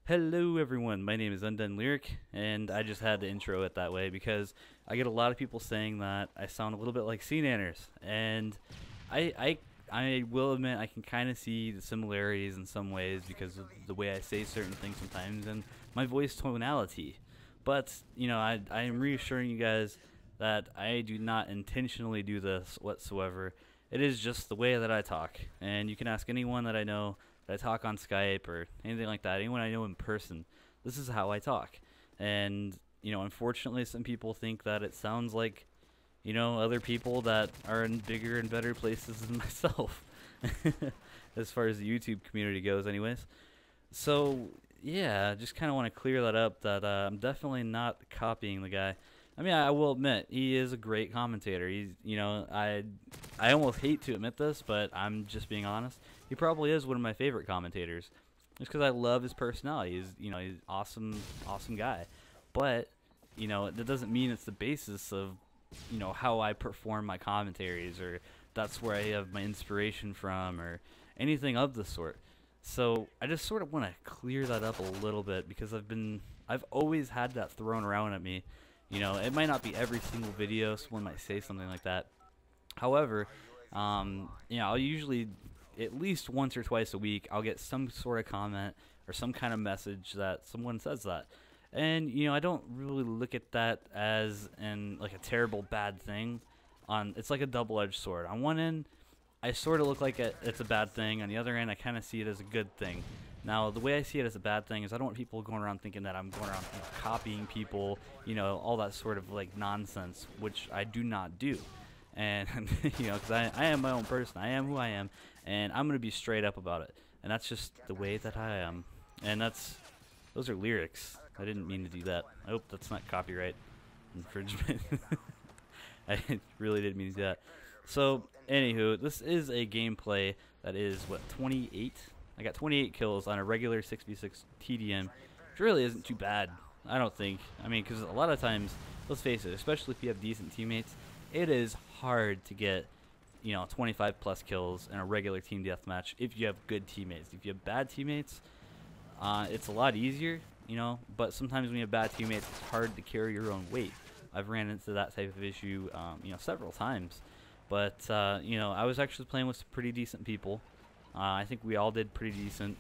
Hello everyone, my name is Undone Lyric, and I just had to intro it that way because I get a lot of people saying that I sound a little bit like Seananners, and I will admit I can kind of see the similarities in some ways because of the way I say certain things sometimes and my voice tonality. But, I am reassuring you guys that I do not intentionally do this whatsoever. It is just the way that I talk, and you can ask anyone that I know that I talk on Skype or anything like that, anyone I know in person, this is how I talk. And, unfortunately, some people think that it sounds like, other people that are in bigger and better places than myself, as far as the YouTube community goes, anyways. So, yeah, just kind of want to clear that up that I'm definitely not copying the guy. I mean, I will admit he is a great commentator. He's, I almost hate to admit this, but I'm just being honest. He probably is one of my favorite commentators, just because I love his personality. He's awesome, awesome guy. But that doesn't mean it's the basis of, how I perform my commentaries, or that's where I have my inspiration from, or anything of the sort. So I just sort of want to clear that up a little bit because I've always had that thrown around at me. It might not be every single video, someone might say something like that. However, I'll usually, at least once or twice a week, I'll get some sort of comment or some kind of message that someone says that. And, I don't really look at that as like a terrible bad thing. It's like a double-edged sword. On one end, I sort of look like it's a bad thing. On the other end, I kind of see it as a good thing. Now, the way I see it as a bad thing is I don't want people going around thinking that I'm going around copying people, all that sort of like nonsense, which I do not do. And, because I am my own person. I am who I am, and I'm going to be straight up about it. And that's just the way that I am. And those are lyrics. I didn't mean to do that. I hope that's not copyright infringement. I really didn't mean to do that. So, anywho, this is a gameplay that is, 28? I got 28 kills on a regular 6v6 TDM, which really isn't too bad, I don't think. I mean, because a lot of times, let's face it, especially if you have decent teammates, it is hard to get, 25 plus kills in a regular team deathmatch if you have good teammates. If you have bad teammates, it's a lot easier, but sometimes when you have bad teammates, it's hard to carry your own weight. I've ran into that type of issue, several times. But, I was actually playing with some pretty decent people. I think we all did pretty decent.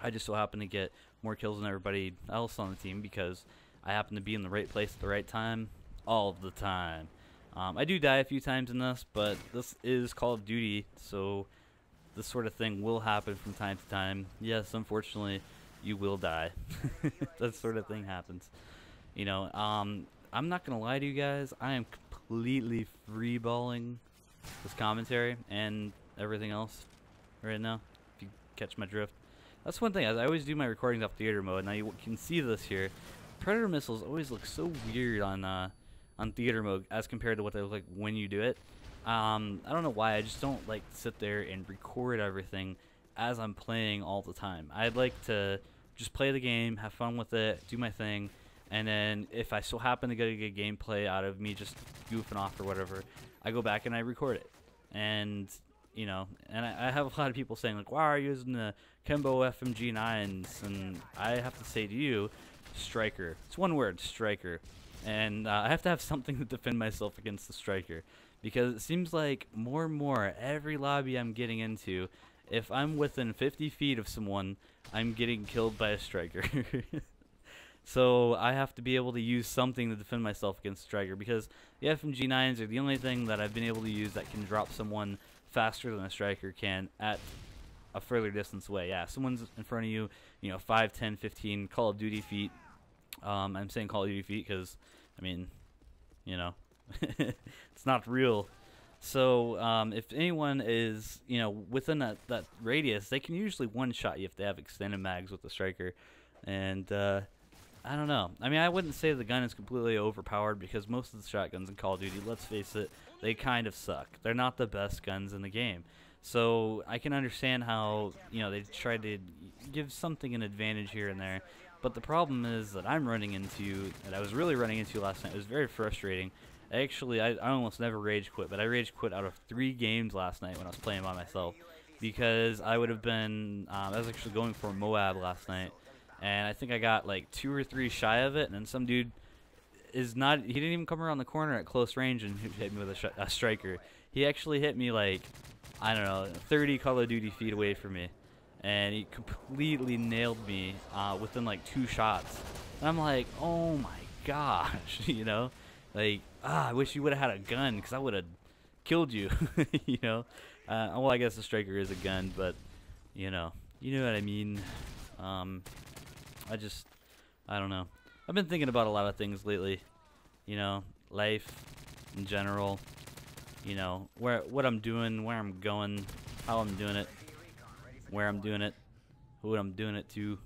I just so happened to get more kills than everybody else on the team because I happened to be in the right place at the right time all of the time. I do die a few times in this, but this is Call of Duty, so this sort of thing will happen from time to time. Yes, unfortunately, you will die. That sort of thing happens. I'm not going to lie to you guys. I am completely freeballing this commentary and everything else right now, if you catch my drift. That's one thing. I always do my recordings off theater mode. Now you can see this here. Predator missiles always look so weird on theater mode as compared to what they look like when you do it. I don't know why. I just don't like to sit there and record everything as I'm playing all the time. I'd like to just play the game, have fun with it, do my thing, and then if I so happen to get a good gameplay out of me just goofing off or whatever, I go back and I record it. And I have a lot of people saying like, why are you using the Kembo FMG9s? And I have to say to you, striker. It's one word, striker. And I have to have something to defend myself against the striker, because it seems like more and more every lobby I'm getting into, if I'm within 50 feet of someone, I'm getting killed by a striker. So I have to be able to use something to defend myself against striker, because the FMG9s are the only thing that I've been able to use that can drop someone faster than a striker can at a further distance away. Yeah, someone's in front of you, 5, 10, 15 Call of Duty feet. I'm saying Call of Duty feet because, I mean, it's not real. So if anyone is, within that radius, they can usually one-shot you if they have extended mags with the striker. And I don't know. I mean, I wouldn't say the gun is completely overpowered, because most of the shotguns in Call of Duty, let's face it, they kind of suck. They're not the best guns in the game. So I can understand how, they try to give something an advantage here and there. But the problem is that I'm running into, that I was really running into last night, it was very frustrating. Actually, I almost never rage quit, but I rage quit out of 3 games last night when I was playing by myself. Because I would have been, I was actually going for Moab last night. and I think I got like 2 or 3 shy of it, and then some dude he didn't even come around the corner at close range and hit me with a striker. He actually hit me like, I don't know, 30 Call of Duty feet away from me, and he completely nailed me within like 2 shots. And I'm like, oh my gosh, you know, like, I wish you would have had a gun, because I would have killed you. You know. Well, I guess the striker is a gun, but you know what I mean. I don't know. I've been thinking about a lot of things lately, you know, life in general, you know, what I'm doing, where I'm going, how I'm doing it, where I'm doing it, who I'm doing it to.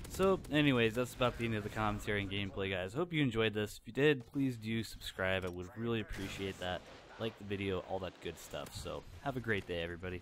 So, anyways, that's about the end of the commentary and gameplay, guys. Hope you enjoyed this. If you did, please do subscribe. I would really appreciate that. Like the video, all that good stuff. So, have a great day, everybody.